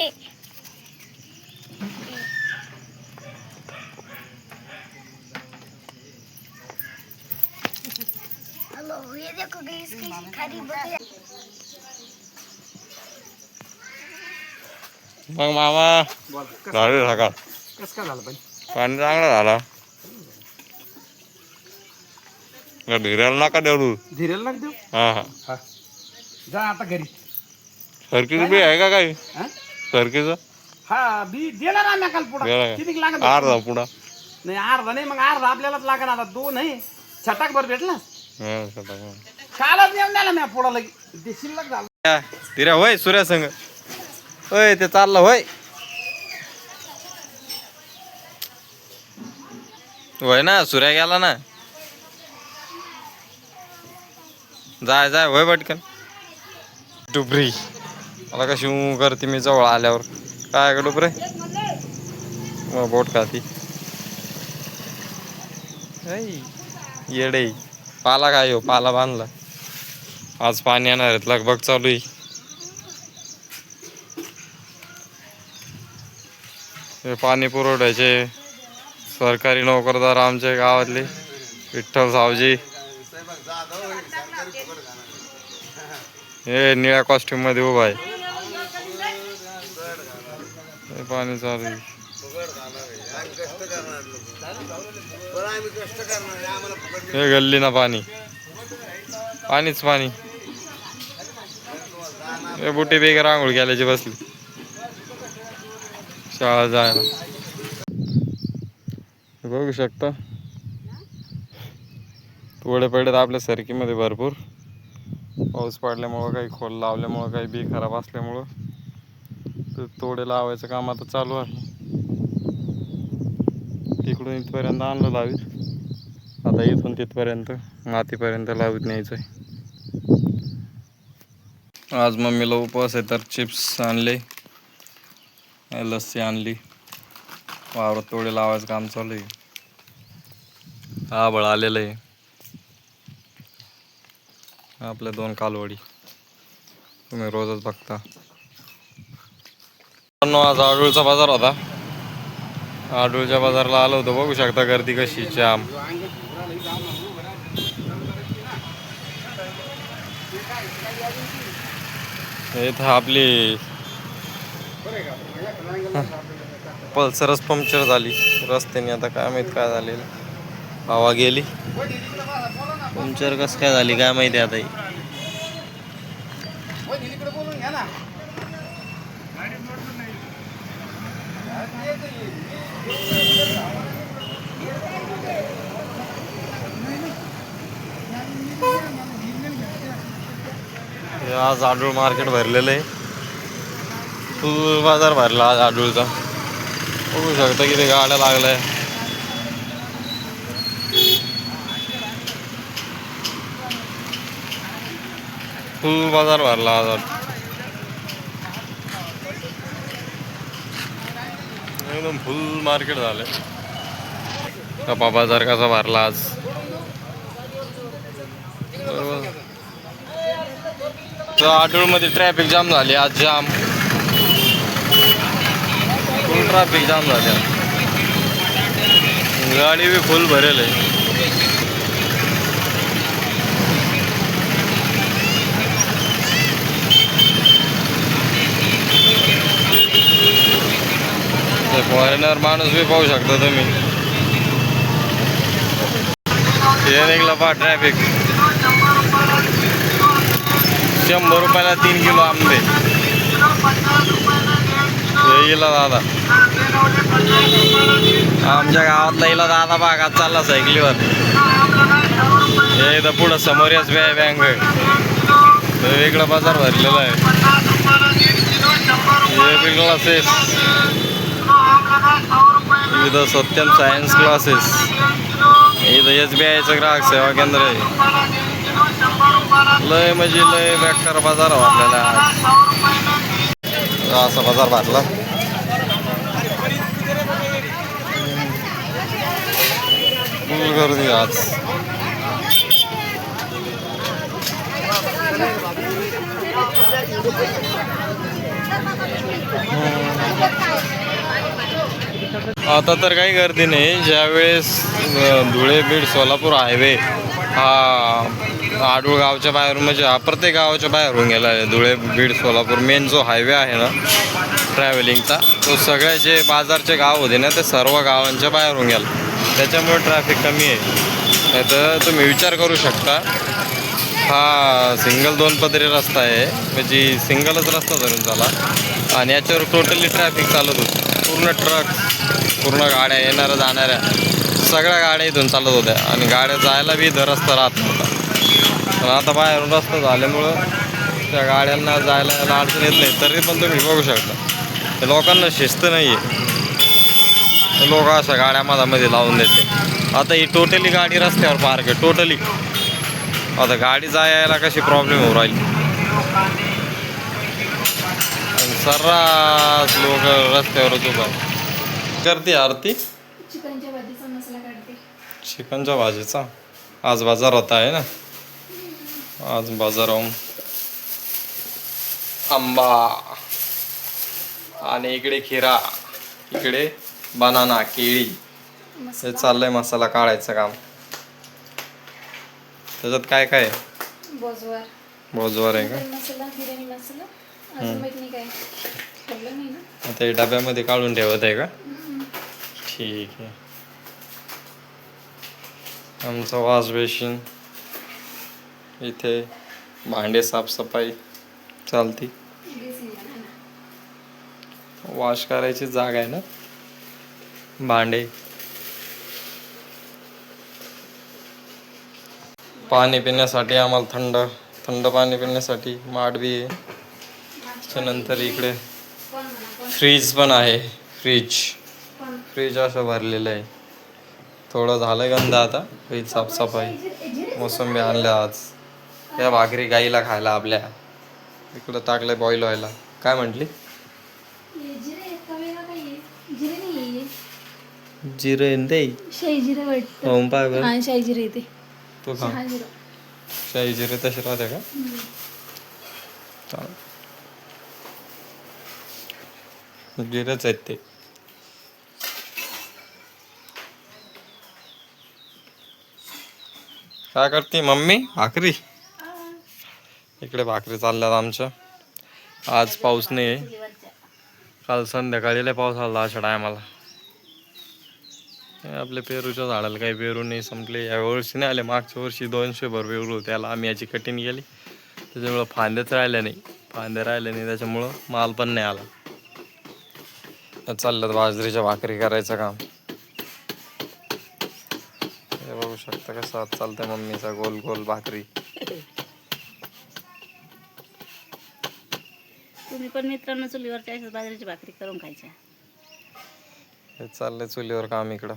Hello, ये देखो guys कैसी खरी बकरी। मग मामा झालं सकाळ कसं काय झालं पाहिजे? पाणी चांगलं झाला. धीराला नका देऊ. धीरेला लाग देऊ. हा हा हा जा आता घरी. सरकीचं बी आहे का काही हा? सरकीचं हा बी दिला ना काल पुढा दिला किती लागत का? अर्धा पुडा नाही अर्धा नाही मग अर्धा आपल्यालाच लागणार आता दोन आहे छटाक भर भेटला कालच नेऊन द्याला मी पुढा लगी ते शिल्लक झालं. धीरा होय सूर्या संग होय ते चाललं होय होय ना सूर्या गेला ना जाय जाय होय पटकन डुबरी मला कशी करते मी जवळ आल्यावर काय का डुबरे मग बोट खाती येडे पाला काय हो पाला बांधला आज पाणी येणार आहेत लगबग चालू आहे. हे पाणी पुरवठ्याचे सरकारी नोकरदार आमच्या गावातले विठ्ठल सावजी हे निळ्या कॉस्ट्युम मध्ये उभा आहे. हे पाणी चालू आहे. हे गल्ली ना पाणी पाणीच पाणी. हे बुटी बेगर आंघोळ केल्याची बसली शाळा जायला. बघू शकता थोडे पडलेत आपल्या सरकीमध्ये भरपूर पाऊस पडल्यामुळं काही खोल लावल्यामुळं काही बी खराब असल्यामुळं तर तोडे लावायचं काम आता चालू आहे. तिकडून इथपर्यंत आणलं लावीत आता इथून तिथपर्यंत मातीपर्यंत लावत न्यायचं आहे. आज मम्मीला उपवास आहे तर चिप्स आणले लस्सी आणली वावरात तोडे लावायचं काम चालू आहे. आभाळ आलेलं आहे. आपल्या 2 कालवडी तुम्ही रोजच बघता. आज आडूळचा बाजार होता. आडूळच्या बाजारला आलो होतो. बघू शकता गर्दी कशी जाम. इथं आपली पल्सरच पंक्चर झाली रस्त्याने. आता काय माहित काय झालेलं हवा गेली पंक्चर कसं काय झाली काय माहिती आता. आज आडूळ मार्केट भरलेलं आहे. फुल बाजार भरला आज आडूळचा. बघू शकता किती गाड्या लागल्या. फुल बाजार भरला आज एकदम फुल मार्केट झालं. कपा बाजार कसा भरला आज. आडूळ मध्ये ट्रॅफिक जाम झाली आज. जाम फुल ट्रॅफिक जाम झाली. गाडी बी फुल भरेल आहे. फॉरेनर माणूस बी पाहू शकता तुम्ही. हे निघला पहा ट्रॅफिक. 100 रुपयाला 3 किलो आंबे. येईल दादा आमच्या गावातला येईल दादा भागात चालला सायकलीवर. हे इथं पुढं समोर याच बँक वेगळा बाजार भरलेला आहे. हे बी क्लासेस इथं सत्यम सायन्स क्लासेस. इथं SBIचं ग्राहक सेवा केंद्र आहे. लय म्हणजे लय बेकार बाजार भरलेला असा बाजार भरला. फुल गर्दी आज. आता तर काही गर्दी नाही. ज्यावेळेस धुळे बीड सोलापूर हायवे हा आडूळ गावच्या बाहेरून म्हणजे हा प्रत्येक गावाच्या बाहेरून गेला आहे. धुळे बीड सोलापूर मेन जो हायवे आहे ना ट्रॅव्हलिंगचा, तो सगळे जे बाजारचे गाव होते ना ते सर्व गावांच्या बाहेरून गेला. त्याच्यामुळे ट्रॅफिक कमी आहे. नाही तर तुम्ही विचार करू शकता, हा सिंगल 2 पदरी रस्ता आहे, म्हणजे सिंगलच रस्ता धरून झाला आणि याच्यावर टोटली ट्रॅफिक चालत होती. पूर्ण ट्रक, पूर्ण गाड्या येणाऱ्या जाणाऱ्या सगळ्या गाड्या इथून चालत होत्या आणि गाड्या जायला बी इथं रस्ता राहत नव्हता. पण आता बाहेरून रस्ता झाल्यामुळं त्या गाड्यांना जायला यायला अडचण येत नाही. तरी पण तुम्ही बघू शकता लोकांना शिस्त नाही आहे. लोक अशा गाड्या मधामध्ये लावून देते. आता ही टोटली गाडी रस्त्यावर पार्क आहे टोटली. आता गाडी जायला कशी प्रॉब्लेम होऊ राहिली आणि सर्रास लोक रस्त्यावरच उभा करते. आरती चिकनच्या भाजीचा मसाला काढते. चिकनच्या भाजीचा आज बाजार होता आहे ना. आज बाजाराहून आंबा आणि इकडे खिरा, इकडे बनाना, केळी, हे चाललंय मसाला काढायचं काम. त्याच्यात काय काय आहे? बोजवार बोजवार आहे का? मसाला, बिर्याणी मसाला, अजून माहित नाही काय ठेवलं नाही ना. आता हे डब्यामध्ये काढून ठेवत आहे का? ठीक आहे. आमचं वॉश बेसिन इथे, भांडे साफसफाई चालती. वॉश करायची जागा आहे ना. भांडे, पाणी पिण्यासाठी आम्हाला थंड पाणी पिण्यासाठी माठ बी आहे. त्याच्यानंतर इकडे फ्रीज पण आहे. फ्रीज असं भरलेलं आहे. थोडं झालं गंध, आता होईल साफसफाई. मोसंबी आणल्या आज. या भाकरी गाईला खायला आपल्या. इकडं टाकलंय बॉईल व्हायला. काय म्हटली? जिरे दे. शाही जिरे वाटतं. होऊन पाय बरं. हा शाही जिरे येते. तू खा. शाही जिरे तसे राहते का? चालेल. जिरेच आहेत ते. काय करते मम्मी? भाकरी. इकडे भाकरी चालल्यात आमच्या. आज पाऊस नाही आहे. काल संध्याकाळी लय पाऊस आला अशा टायमाला. आपल्या पेरूच्या झाडाला काही पेरू नाही संपले. या वर्षी नाही आले. मागच्या वर्षी 200 भर पेरू होते. त्याला आम्ही याची कटिंग केली, त्याच्यामुळं फांद्याच राहिल्या नाही. त्याच्यामुळं माल पण नाही आला. चाललं बाजरीच्या भाकरी करायचं काम. हे बघू शकता कसं हात चालतंय मम्मीचा, गोल गोल भाकरी. तुम्ही पण मित्रांनो चुलीवरच्या अशाच बाजरीची भाकरी करून खायच्या. हे चाललंय चुलीवर काम इकडं.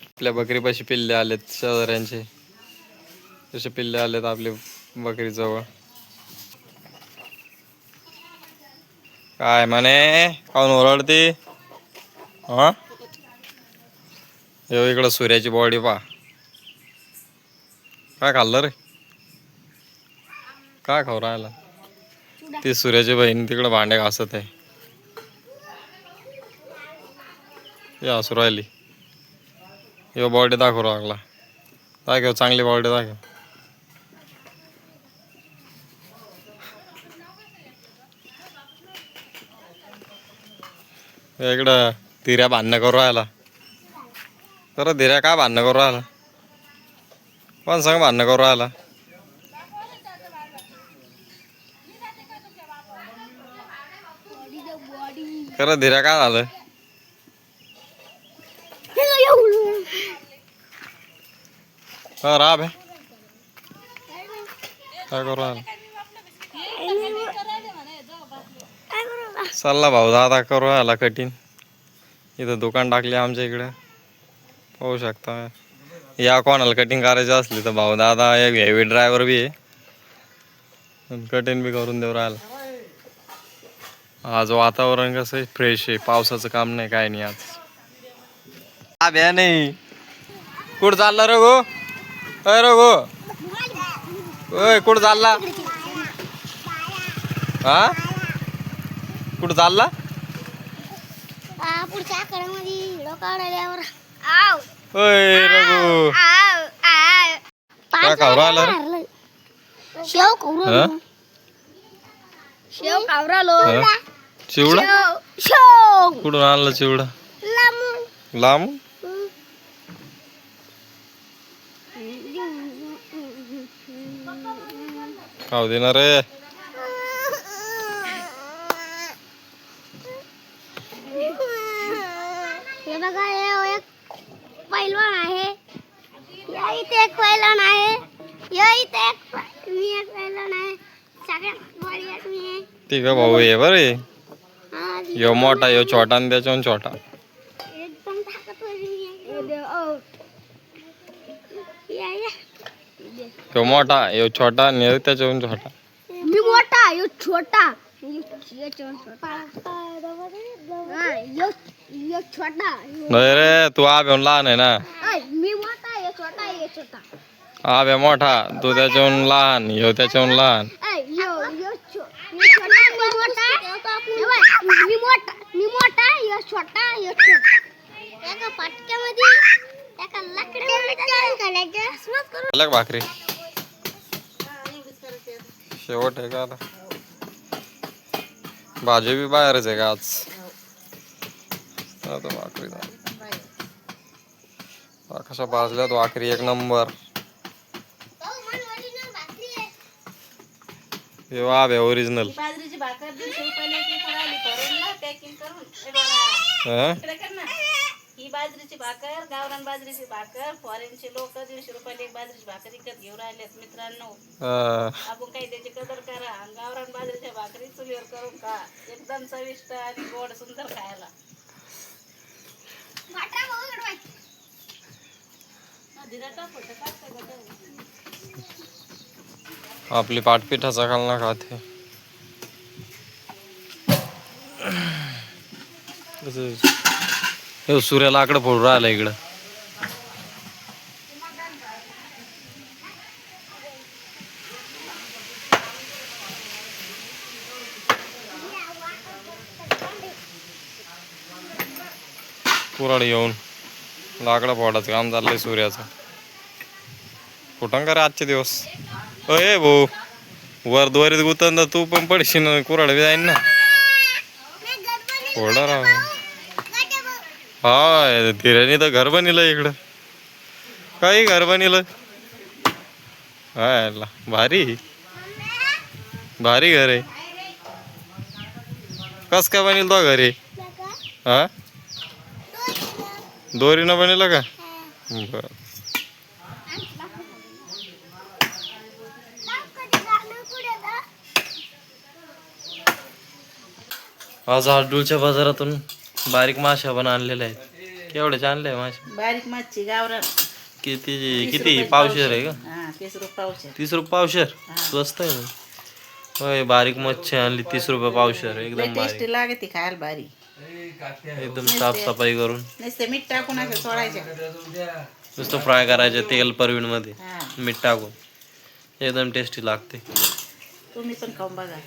आपल्या बकरीपाशी पिल्ले आलेत शेजाऱ्यांचे. तसे पिल्ले आलेत आपले बकरी जवळ. काय म्हणे? काऊन ओरडते? हा, इकडं सूर्याची बॉडी पा. काय खाल्लं रे? काय खाऊ राहिला? ती सूर्याची बहीण तिकडं भांडे घासत आहे. हे हसू राहिली. यो बॉडी दाखवू लागला. दाखव चांगली बॉडी दाखव. इकडं धीऱ्या भांडणं करू राहिला. तर धीऱ्या काय भांडणं करू राहिला? कोण सांग भांडणं करू राहिला? खरं धीऱ्या काय झालं? राब आहे काय करू राहिला? चालला भाऊ दादा करू राहिला कटिंग. इथं दुकान टाकले आमच्या इकडे पाहू शकता. या कोणाला कटिंग करायची असली तर भाऊ दादा एक हेवी ड्रायव्हर बी आहे, कटिंग बी करून देऊ राहिला. आज वातावरण कसं आहे, फ्रेश आहे. पावसाचं काम नाही काय नाही आज. भ्या नाही. कुठं चालला रघु? अय रघु, ओय कुठं चालला? हा कुठं चालला? पुढच्या आकड्यामध्ये हिडो काढल्यावर आव ओय रघु आव आव काय खाऊ राहिला रे? शेव खाऊ हा? राहिलो. शेव खाऊ राहिलो. हा? चिवडा शेव कुठून आणला चिवडा? लांबून. लांब खाऊ देणार रे. हे बघा हे एक पैलवान आहे. या इथे एक पैलवान आहे. या इथे मी एक पैलवान आहे. सगळ्यात बळीयात मी आहे. ती का भाऊ आहे बरे. हा, यो मोठा यो छोटा आणि त्याच्याहून छोटा. एकदम ताकदवर मी आहे. या. यो मोठा यो छोटा आणि त्याच्याहून छोटा. मी मोठा यो छोटा यो छोटा यो छोटा नाही रे तू आब्याहून लहान आहे ना. मी मोठा यो छोटा यो छोटा आब्या मोठा तू त्याच्याहून लहान यो त्याच्याहून लहान. मी मोठा यो छोटा यो छोटा एका पाटक्यामध्ये एका लाकडामध्ये आल्या का भाकरी? शेवट आहे का आता? भाजी बी बाहेरच आहे का आज? आता भाकरी कशा भाजल्यात भाकरी एक नंबर. हे आब्या ओरिजिनल. बाजरीची भाकर 150 रुपयाला एक आली भरून पॅकिंग करून ए बाळा. इकडे कर ना. ही बाजरीची भाकर गावरान बाजरीची भाकर फॉरेनचे लोक 150 रुपयाला एक बाजरीची भाकर विकत घेऊन राहिलेत मित्रांनो. आपण काही त्याची कदर करा. गावरान बाजरीच्या भाकरी चुलीवर करून खा. एकदम चविष्ट आणि गोड सुंदर खायला. आपली पाटपिठाचा खालना खाते. हे सूर्य लाकडं फोडून राहिला इकडं. कुराड येऊन लाकडं फोडायचं काम चाललंय सूर्याचं. कुठं का रे आजचे दिवस? अय भाऊ वर द्वारीत गुतंदा तू पण पडशील ना. कुराड बी जाईन ना. फोडा राव. हा धीरेने तर घर बनिलं इकडं. काही घर बनिलं. हा भारी भारी घर आहे. कस काय बनेल तो घरी? हा दोरीनं बनेलं का? बर. आज आडूळच्या बाजारातून बारीक माशा पण आणलेल्या आहेत. केवढ्याचे आणले माशा? बारीक मच्छी गावरान किती पावशेर आहे का? 30 रुपये पावशेर. 30 रुपये पावशेर. स्वस्त आहे. होय बारीक मच्छी आणली 30 रुपये पावशेर. एकदम बारीक टेस्टी लागते खायला भारी. एकदम साफसफाई करून नुसतं मीठ टाकून असं सोडायचे. नुसतं फ्राय करायचे तेल परवीण मध्ये हा मीठ टाकून. एकदम टेस्टी लागते. तुम्ही पण खाऊन बघा.